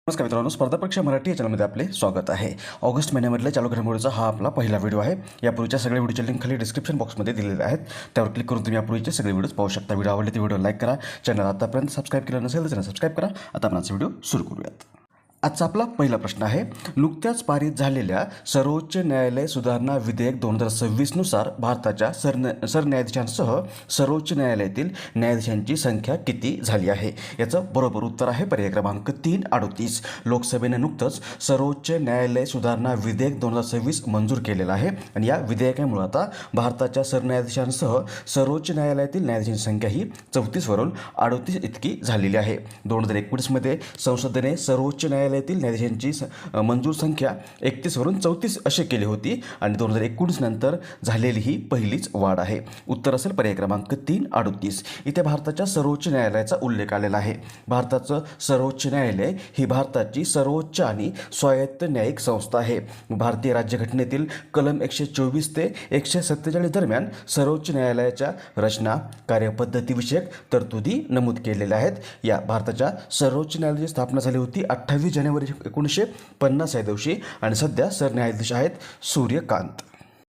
नमस्कार मित्रांनो, स्पर्धा परीक्षा मराठी या चॅनलमध्ये आपले स्वागत आहे. ऑगस्ट महिन्यामधल्या चालू घडामोडीचा हा आपला पहिला व्हिडिओ आहे. यापूर्वीच्या सगळ्या व्हिडिओच्या लिंक खाली डिस्क्रिप्शन बॉक्समध्ये दिलेले आहेत. त्यावर क्लिक करून तुम्ही यापूर्वीचे सगळे व्हिडिओज पाहू शकता. व्हिडिओ आवडले तर व्हिडिओ लाईक करा. चॅनल आतापर्यंत सबस्क्राईब केलं नसेल तर चॅनल सबस्क्राईब करा. आता आपण आजचा व्हिडिओ सुरू करूयात. आजचा आपला पहिला प्रश्न आहे. नुकत्याच पारित झालेल्या सर्वोच्च न्यायालय सुधारणा विधेयक 2026 नुसार भारताच्या सरन्यायाधीशांसह सर्वोच्च न्यायालयातील न्यायाधीशांची संख्या किती झाली आहे? याचं बरोबर उत्तर आहे पर्याय क्रमांक 3, 38. लोकसभेने नुकतंच सर्वोच्च न्यायालय सुधारणा विधेयक 2026 मंजूर केलेलं आहे आणि या विधेयकामुळे आता भारताच्या सरन्यायाधीशांसह सर्वोच्च न्यायालयातील न्यायाधीशांची संख्या ही 34 वरून 38 इतकी झालेली आहे. 2019 मध्ये संसदेने सर्वोच्च न्यायालयातील न्यायाधीशांची मंजूर संख्या 31 वरून 34 अशी केली होती आणि 2019 नंतर झालेली ही पहिलीच वाढ आहे. उत्तर असेल पर्याय क्रमांक 3, 38. इथे भारताच्या सर्वोच्च न्यायालयाचा उल्लेख आलेला आहे. भारताचं सर्वोच्च न्यायालय ही भारताची सर्वोच्च आणि स्वायत्त न्यायिक संस्था आहे. भारतीय राज्यघटनेतील कलम 124 ते 147 दरम्यान सर्वोच्च न्यायालयाच्या रचना कार्यपद्धतीविषयक तरतुदी नमूद केलेल्या आहेत. या भारताच्या सर्वोच्च न्यायालयाची स्थापना झाली होती 28 जानेवारी 1950 या दिवशी आणि सध्या सरन्यायाधीश आहेत सूर्यकांत.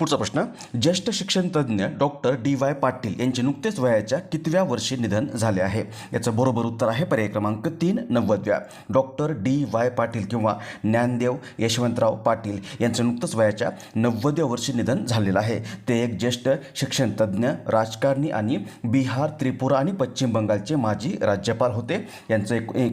पुढचा प्रश्न. ज्येष्ठ शिक्षण तज्ज्ञ डॉक्टर DY पाटील यांचे नुकतेच वयाच्या कितव्या वर्षी निधन झाले आहे? याचं बरोबर उत्तर आहे पर्याय क्रमांक 3, 90व्या. डॉक्टर DY पाटील किंवा ज्ञानदेव यशवंतराव पाटील यांचं नुकतंच वयाच्या 90व्या वर्षी निधन झालेलं आहे. ते एक ज्येष्ठ शिक्षण तज्ज्ञ, राजकारणी आणि बिहार, त्रिपुरा आणि पश्चिम बंगालचे माजी राज्यपाल होते.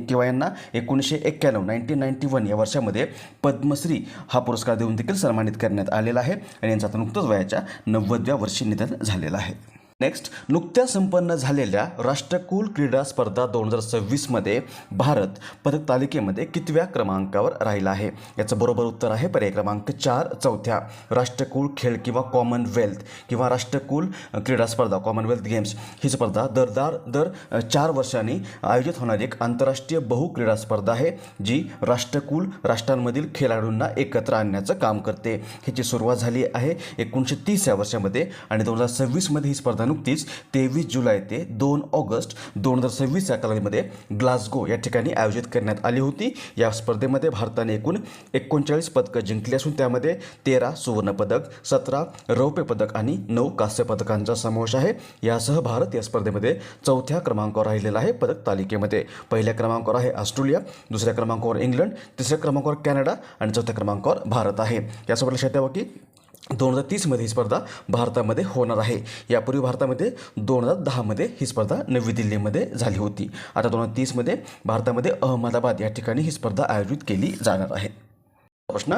किंवा यांना 1991 या वर्षामध्ये पद्मश्री हा पुरस्कार देऊन देखील सन्मानित करण्यात आलेला आहे आणि यांचा नुकतंच वयाच्या 90व्या वर्षी निधन झालेलं आहे. नेक्स्ट. नुकत्या संपन्न झालेल्या राष्ट्रकुल क्रीडा स्पर्धा 2026 मध्ये भारत पदक तालिकेमध्ये कितव्या क्रमांकावर राहिला आहे? याचं बरोबर उत्तर आहे पर्याय क्रमांक 4, 4थ्या. राष्ट्रकुल खेळ किंवा कॉमनवेल्थ किंवा राष्ट्रकुल क्रीडा स्पर्धा कॉमनवेल्थ गेम्स ही स्पर्धा दर 4 वर्षांनी आयोजित होणारी एक आंतरराष्ट्रीय बहुक्रीडा स्पर्धा आहे जी राष्ट्रकुल राष्ट्रांमधील खेळाडूंना एकत्र आणण्याचं काम करते. ह्याची सुरुवात झाली आहे 1930 या वर्षामध्ये आणि 2026 मध्ये ही स्पर्धा नुकतीच 23 जुलै ते 2 ऑगस्ट 2026 या कालावधीमध्ये ग्लासगो या ठिकाणी आयोजित करण्यात आली होती. या स्पर्धेमध्ये भारताने एकूण 39 पदकं जिंकली असून त्यामध्ये 13 सुवर्णपदक, 17 रौप्य पदक आणि 9 कांस्य पदकांचा समावेश आहे. यासह भारत या स्पर्धेमध्ये 4थ्या क्रमांकावर राहिलेला आहे पदक तालिकेमध्ये. पहिल्या क्रमांकावर आहे ऑस्ट्रेलिया, दुसऱ्या क्रमांकावर इंग्लंड, तिसऱ्या क्रमांकावर कॅनडा आणि चौथ्या क्रमांकावर भारत आहे. यासोबत लक्षात ठेवा की 2030 मध्ये ही स्पर्धा भारतामध्ये होणार आहे. यापूर्वी भारतामध्ये 2010 मध्ये ही स्पर्धा नवी दिल्लीमध्ये झाली होती. आता 2030 मध्ये भारतामध्ये अहमदाबाद या ठिकाणी ही स्पर्धा आयोजित केली जाणार आहे. प्रश्न.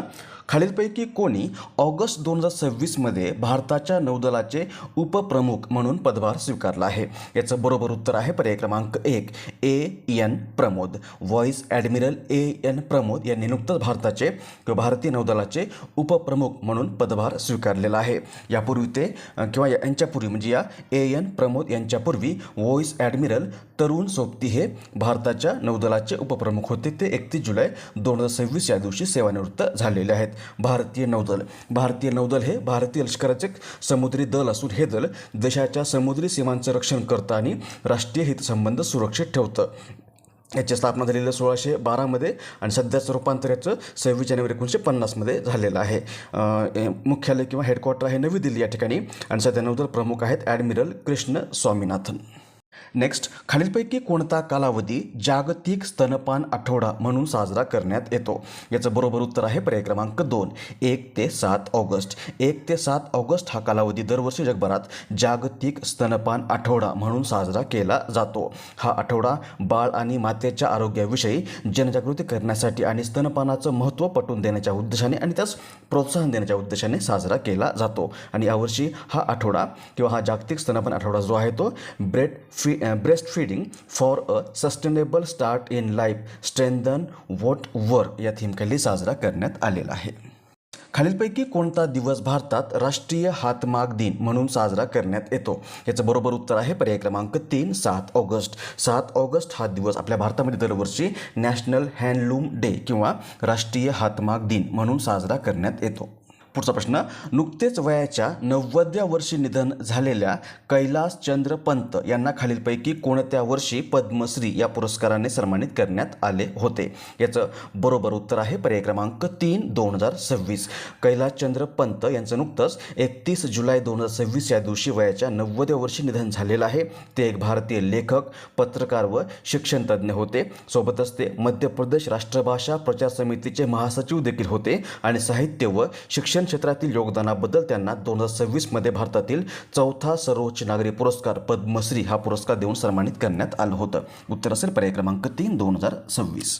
खालीलपैकी कोणी ऑगस्ट 2026 मध्ये भारताच्या नौदलाचे उपप्रमुख म्हणून पदभार स्वीकारला आहे? याचं बरोबर उत्तर आहे पर्याय क्रमांक 1, AN Pramod. Vice admiral AN Pramod यांनी नुकतंच भारताचे किंवा भारतीय नौदलाचे उपप्रमुख म्हणून पदभार स्वीकारलेला आहे. यापूर्वी ते किंवा यांच्यापूर्वी म्हणजे या AN प्रमोद यांच्यापूर्वी व्हाईस ॲडमिरल तरुण सोबती हे भारताच्या नौदलाचे उपप्रमुख होते. ते 31 जुलै 2026 या दिवशी सेवानिवृत्त झालेले आहेत. भारतीय नौदल हे भारतीय लष्कराचे समुद्री दल असून हे दल देशाच्या समुद्री सीमांचं रक्षण करतं आणि राष्ट्रीय हितसंबंध सुरक्षित ठेवतं. याची स्थापना झालेलं 1612 मध्ये आणि सध्याचं रूपांतर याचं 26 जानेवारी 1950 मध्ये झालेलं आहे. मुख्यालय किंवा हेडक्वार्टर आहे नवी दिल्ली या ठिकाणी आणि सध्या नौदल प्रमुख आहेत ॲडमिरल कृष्ण स्वामीनाथन. नेक्स्ट. खालीलपैकी कोणता कालावधी जागतिक स्तनपान आठवडा म्हणून साजरा करण्यात येतो? याचं बरोबर उत्तर आहे पर्याय क्रमांक 2, 1 ते 7 ऑगस्ट. 1 ते 7 ऑगस्ट हा कालावधी दरवर्षी जगभरात जागतिक स्तनपान आठवडा म्हणून साजरा केला जातो. हा आठवडा बाळ आणि मातेच्या आरोग्याविषयी जनजागृती करण्यासाठी आणि स्तनपानाचं महत्त्व पटवून देण्याच्या उद्देशाने आणि त्यास प्रोत्साहन देण्याच्या उद्देशाने साजरा केला जातो. आणि यावर्षी हा आठवडा किंवा हा जागतिक स्तनपान आठवडा जो आहे तो breast feeding for a sustainable start in life strengthen what work या थीमखाली साजरा करण्यात आलेला आहे. खालीलपैकी कोणता दिवस भारतात राष्ट्रीय हातमाग दिन म्हणून साजरा करण्यात येतो? याचं बरोबर उत्तर आहे पर्याय क्रमांक 3, 7 ऑगस्ट. 7 ऑगस्ट हा दिवस आपल्या भारतामध्ये दरवर्षी नॅशनल हँडलूम डे किंवा राष्ट्रीय हातमाग दिन म्हणून साजरा करण्यात येतो. पुढचा प्रश्न, नुकतेच वयाच्या 90व्या वर्षी निधन झालेल्या कैलासचंद्र पंत यांना खालीलपैकी कोणत्या वर्षी पद्मश्री या पुरस्काराने सन्मानित करण्यात आले होते? याचं बरोबर उत्तर आहे पर्याय क्रमांक 3, 2026. कैलासचंद्र पंत यांचं नुकतंच 31 जुलै 2026 या दिवशी वयाच्या 90व्या वर्षी निधन झालेलं आहे. ते एक भारतीय लेखक, पत्रकार व शिक्षणतज्ज्ञ होते. सोबतच ते मध्य प्रदेश राष्ट्रभाषा प्रचार समितीचे महासचिव देखील होते आणि साहित्य व शिक्षण क्षेत्रातील योगदानाबद्दल त्यांना 2026 मध्ये भारतातील 4था सर्वोच्च नागरी पुरस्कार पद्मश्री हा पुरस्कार देऊन सन्मानित करण्यात आलं होतं. उत्तर असेल पर्याय क्रमांक 3, 2026.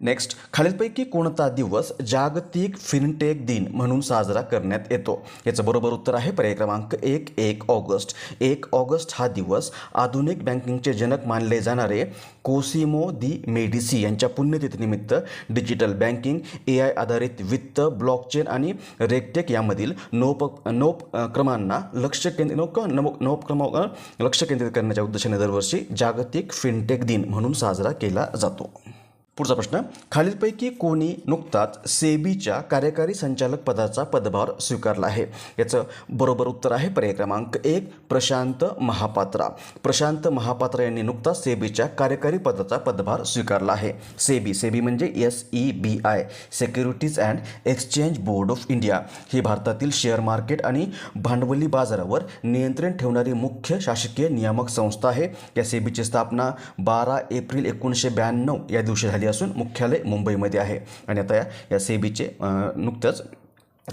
नेक्स्ट, खालीलपैकी कोणता दिवस जागतिक फिनटेक दिन म्हणून साजरा करण्यात येतो? याचं बरोबर उत्तर आहे पर्याय क्रमांक 1, 1 ऑगस्ट. 1 ऑगस्ट हा दिवस आधुनिक बँकिंगचे जनक मानले जाणारे कोसिमो दी मेडिसी यांच्या पुण्यतिथीनिमित्त डिजिटल बँकिंग, AI आधारित वित्त, ब्लॉकचेन आणि रेगटेक यामधील नवोपक्रमांना लक्ष केंद्रित करण्याच्या उद्देशाने दरवर्षी जागतिक फिनटेक दिन म्हणून साजरा केला जातो. पुढचा प्रश्न, खालीलपैकी कोणी नुकताच सेबीच्या कार्यकारी संचालक पदाचा पदभार स्वीकारला आहे? याचं बरोबर उत्तर आहे पर्याय क्रमांक 1, प्रशांत महापात्रा. प्रशांत महापात्रा यांनी नुकताच सेबीच्या कार्यकारी पदाचा पदभार स्वीकारला आहे. सेबी म्हणजे SEBI, securities and exchange board of India, ही भारतातील शेअर मार्केट आणि भांडवली बाजारावर नियंत्रण ठेवणारी मुख्य शासकीय नियामक संस्था आहे. या सेबीची स्थापना 12 एप्रिल 1992 या दिवशी झाली असून मुख्यालय मुंबईमध्ये आहे. आणि आता या सेबीचे नुकतेच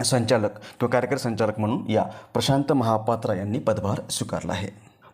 संचालक किंवा कार्यकारी संचालक म्हणून या प्रशांत महापात्रा यांनी पदभार स्वीकारला आहे.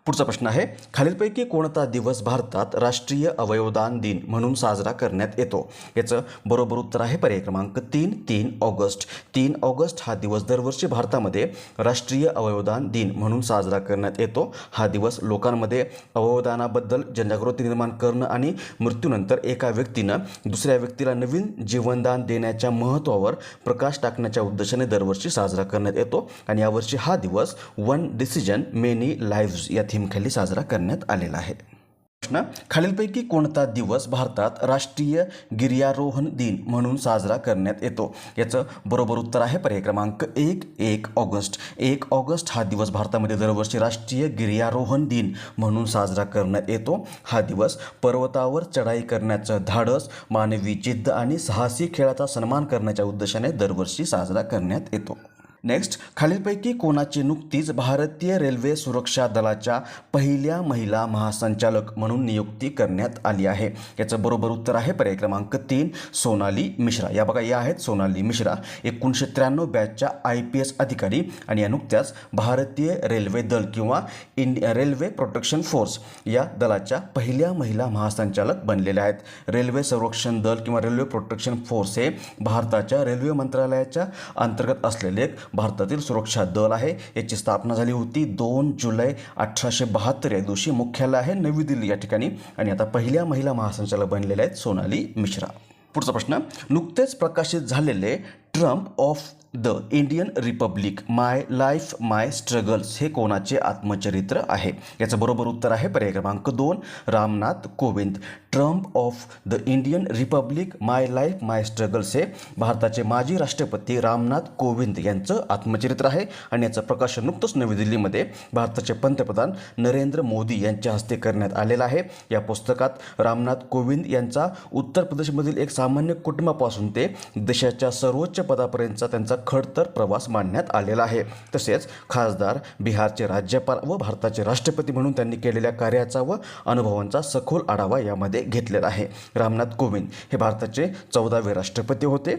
पुढचा प्रश्न आहे, खालीलपैकी कोणता दिवस भारतात राष्ट्रीय अवयवदान दिन म्हणून साजरा करण्यात येतो? याचं बरोबर उत्तर आहे पर्याय क्रमांक 3, 3 ऑगस्ट. 3 ऑगस्ट हा दिवस दरवर्षी भारतामध्ये राष्ट्रीय अवयवदान दिन म्हणून साजरा करण्यात येतो. हा दिवस लोकांमध्ये अवयवदानाबद्दल जनजागृती निर्माण करणं आणि मृत्यूनंतर एका व्यक्तीनं दुसऱ्या व्यक्तीला नवीन जीवनदान देण्याच्या महत्त्वावर प्रकाश टाकण्याच्या उद्देशाने दरवर्षी साजरा करण्यात येतो. आणि यावर्षी हा दिवस वन डिसिजन मेनी लाईव्ज या थीमखाली साजरा करण्यात आलेला आहे. प्रश्न, खालीलपैकी कोणता दिवस भारतात राष्ट्रीय गिर्यारोहण दिन म्हणून साजरा करण्यात येतो? याचं बरोबर उत्तर आहे पर्याय क्रमांक 1, 1 ऑगस्ट. 1 ऑगस्ट हा दिवस भारतामध्ये दरवर्षी राष्ट्रीय गिर्यारोहण दिन म्हणून साजरा करण्यात येतो. हा दिवस पर्वतावर चढाई करण्याचं धाडस, मानवी जिद्द आणि साहसी खेळाचा सन्मान करण्याच्या उद्देशाने दरवर्षी साजरा करण्यात येतो. नेक्स्ट, खालीलपैकी कोणाची नुकतीच भारतीय रेल्वे सुरक्षा दलाच्या पहिल्या महिला महासंचालक म्हणून नियुक्ती करण्यात आली आहे? याचं बरोबर उत्तर आहे पर्याय क्रमांक 3, सोनाली मिश्रा. या बघा, या आहेत सोनाली मिश्रा, 1993 बॅचच्या IPS अधिकारी आणि या नुकत्याच भारतीय रेल्वे दल किंवा रेल्वे प्रोटेक्शन फोर्स या दलाच्या पहिल्या महिला महासंचालक बनलेल्या आहेत. रेल्वे संरक्षण दल किंवा रेल्वे प्रोटेक्शन फोर्स हे भारताच्या रेल्वे मंत्रालयाच्या अंतर्गत असलेले एक भारतातील सुरक्षा दल आहे. याची स्थापना झाली होती 2 जुलै 1872 या दिवशी. मुख्यालय आहे नवी दिल्ली या ठिकाणी. आणि आता पहिल्या महिला महासंचालक बनलेल्या आहेत सोनाली मिश्रा. पुढचा प्रश्न, नुकतेच प्रकाशित झालेले Trump of the Indian Republic my life my struggles हे कोणाचे आत्मचरित्र आहे? याचं बरोबर उत्तर आहे पर्याय क्रमांक 2, Ramnath Kovind. Trump of the Indian Republic my life my struggles हे भारताचे माजी राष्ट्रपती रामनाथ कोविंद यांचं आत्मचरित्र आहे. आणि याचं प्रकाशन नुकतंच नवी दिल्लीमध्ये भारताचे पंतप्रधान नरेंद्र मोदी यांच्या हस्ते करण्यात आलेलं आहे. या पुस्तकात रामनाथ कोविंद यांचा उत्तर प्रदेशमधील एक सामान्य कुटुंबापासून ते देशाच्या सर्वोच्च पदापर्यंतचा त्यांचा खडतर प्रवास मांडण्यात आलेला आहे. तसेच खासदार, बिहारचे राज्यपाल व भारताचे राष्ट्रपती म्हणून त्यांनी केलेल्या कार्याचा व अनुभवांचा सखोल आढावा यामध्ये घेतलेला आहे. रामनाथ कोविंद हे भारताचे 14वे राष्ट्रपती होते.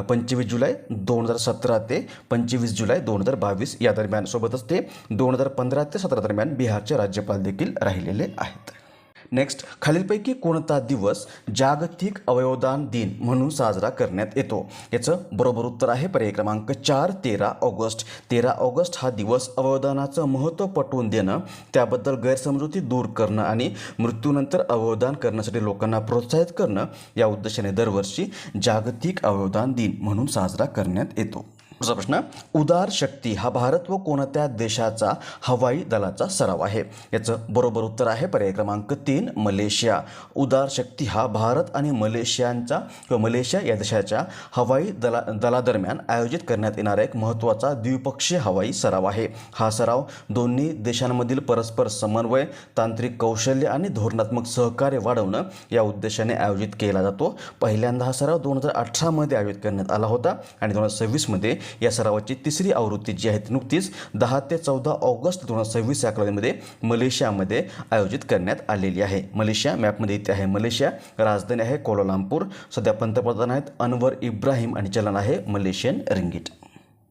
25 जुलै 2017 ते 25 जुलै 2022 या दरम्यान. सोबतच ते 2015 ते 17 दरम्यान बिहारचे राज्यपाल देखील राहिलेले आहेत. नेक्स्ट, खालीलपैकी कोणता दिवस जागतिक अवयवदान दिन म्हणून साजरा करण्यात येतो? याचं बरोबर उत्तर आहे पर्याय क्रमांक 4, 13 ऑगस्ट. 13 ऑगस्ट हा दिवस अवयवदानाचं महत्त्व पटवून देणं, त्याबद्दल गैरसमजुती दूर करणं आणि मृत्यूनंतर अवयवदान करण्यासाठी लोकांना प्रोत्साहित करणं या उद्देशाने दरवर्षी जागतिक अवयवदान दिन म्हणून साजरा करण्यात येतो. पुढचा प्रश्न, उदार शक्ती हा भारत व कोणत्या देशाचा हवाई दलाचा सराव आहे? याचं बरोबर उत्तर आहे पर्याय क्रमांक 3 मलेशिया. उदार शक्ती हा भारत आणि मलेशिया या देशाच्या हवाई दलादरम्यान आयोजित करण्यात येणारा एक महत्त्वाचा द्विपक्षीय हवाई सराव आहे. हा सराव दोन्ही देशांमधील परस्पर समन्वय, तांत्रिक कौशल्य आणि धोरणात्मक सहकार्य वाढवणं या उद्देशाने आयोजित केला जातो. पहिल्यांदा हा सराव 2018 मध्ये आयोजित करण्यात आला होता आणि 2026 मध्ये या सरावाची तिसरी आवृत्ती जी आहे ती नुकतीच 10 ते 14 ऑगस्ट 2026 या कालावधीमध्ये मलेशियामध्ये आयोजित करण्यात आलेली आहे. मलेशिया मॅपमध्ये इथे आहे मलेशिया, राजधानी आहे कोलालंपूर, सध्या पंतप्रधान आहेत अनवर इब्राहिम आणि चलन आहे मलेशियन रिंगीट.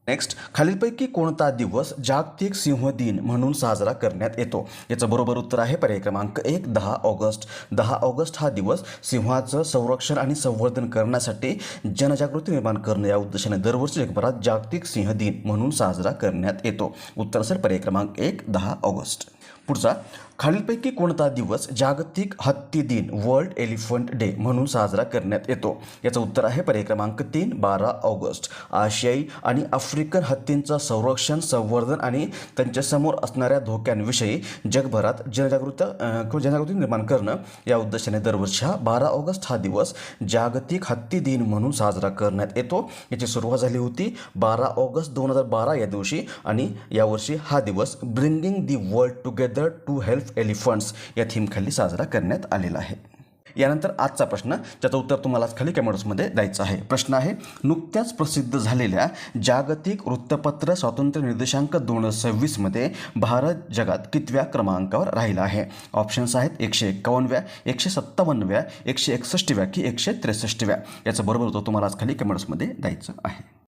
नेक्स्ट, खालीलपैकी कोणता दिवस जागतिक सिंह दिन म्हणून साजरा करण्यात येतो? याचं बरोबर उत्तर आहे पर्याय क्रमांक 1 10 ऑगस्ट. 10 ऑगस्ट हा दिवस सिंहाचं संरक्षण आणि संवर्धन करण्यासाठी जनजागृती निर्माण करणं या उद्देशाने दरवर्षी जगभरात जागतिक सिंह दिन म्हणून साजरा करण्यात येतो. उत्तर असेल पर्याय क्रमांक 1 10 ऑगस्ट. पुढचा, खालीलपैकी कोणता दिवस जागतिक हत्ती दिन वर्ल्ड एलिफंट डे म्हणून साजरा करण्यात येतो? याचं उत्तर आहे पर्याय क्रमांक 3 12 ऑगस्ट. आशियाई आणि आफ्रिकन हत्तींचं संरक्षण, संवर्धन आणि त्यांच्यासमोर असणाऱ्या धोक्यांविषयी जगभरात जनजागृती निर्माण करणं या उद्देशाने दरवर्षी 12 ऑगस्ट हा दिवस जागतिक हत्ती दिन म्हणून साजरा करण्यात येतो. याची सुरुवात झाली होती 12 ऑगस्ट 2012 या दिवशी आणि यावर्षी हा दिवस bringing the world together to help elephants या थीमखाली साजरा करण्यात आलेला आहे. यानंतर आजचा प्रश्न, ज्याचं उत्तर तुम्हाला खाली कमेंट्समध्ये द्यायचं आहे. प्रश्न आहे, नुकत्याच प्रसिद्ध झालेल्या जागतिक वृत्तपत्र स्वातंत्र्य निर्देशांक 2026 मध्ये भारत जगात कितव्या क्रमांकावर राहिला आहे? ऑप्शन्स आहेत 151व्या, 157व्या, 161व्या की 163व्या. याचं बरोबर उत्तर तुम्हाला खाली कमेंट्समध्ये द्यायचं आहे.